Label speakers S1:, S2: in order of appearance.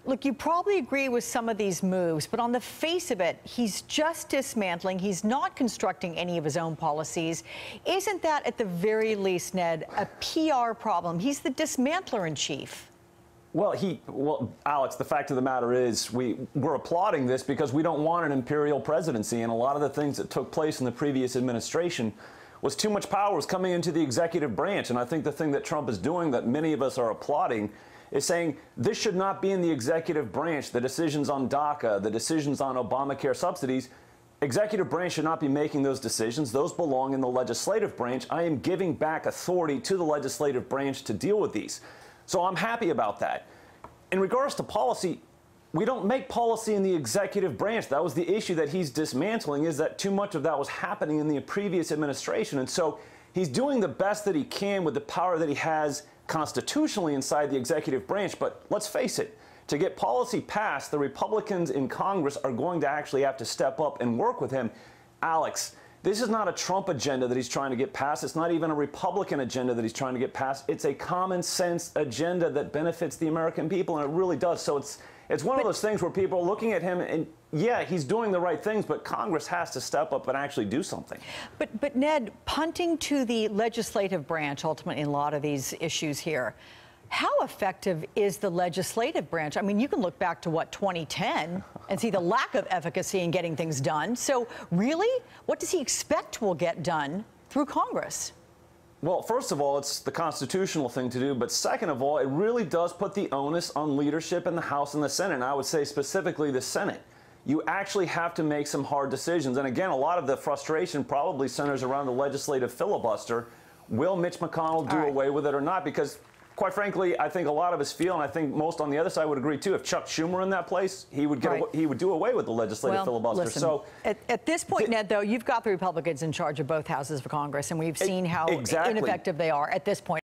S1: Look, you probably agree with some of these moves, but on the face of it, he's just dismantling. He's not constructing any of his own policies. Isn't that, at the very least, Ned, a PR problem? He's the dismantler in chief.
S2: Well, Alex, the fact of the matter is we're applauding this because we don't want an imperial presidency. And a lot of the things that took place in the previous administration was too much power was coming into the executive branch. And I think the thing that Trump is doing that many of us are applauding is saying this should not be in the executive branch. The decisions on DACA, the decisions on Obamacare subsidies, executive branch should not be making those decisions. Those belong in the legislative branch. I am giving back authority to the legislative branch to deal with these. So I'm happy about that. In regards to policy, we don't make policy in the executive branch. That was the issue that he's dismantling, is that too much of that was happening in the previous administration. And so he's doing the best that he can with the power that he has constitutionally inside the executive branch. But let's face it, to get policy passed, the Republicans in Congress are going to actually have to step up and work with him. Alex, this is not a Trump agenda that he's trying to get passed. It's not even a Republican agenda that he's trying to get passed. It's a common sense agenda that benefits the American people, and it really does. So it's one of those things where people are looking at him and, yeah, he's doing the right things, but Congress has to step up and actually do something.
S1: But Ned, punting to the legislative branch, ultimately, in a lot of these issues here, how effective is the legislative branch? I mean, you can look back to, 2010 and see the lack of efficacy in getting things done. So really, what does he expect will get done through Congress?
S2: Well, first of all, it's the constitutional thing to do. But second of all, it really does put the onus on leadership in the House and the Senate. And I would say specifically the Senate. You actually have to make some hard decisions. And again, a lot of the frustration probably centers around the legislative filibuster. Will Mitch McConnell do away with it or not? Because quite frankly, I think a lot of us feel, and I think most on the other side would agree too, if Chuck Schumer in that place, he would he would do away with the legislative filibuster.
S1: Listen,
S2: so
S1: at this point, Ned, though, you've got the Republicans in charge of both houses of Congress, and we've seen how ineffective they are at this point.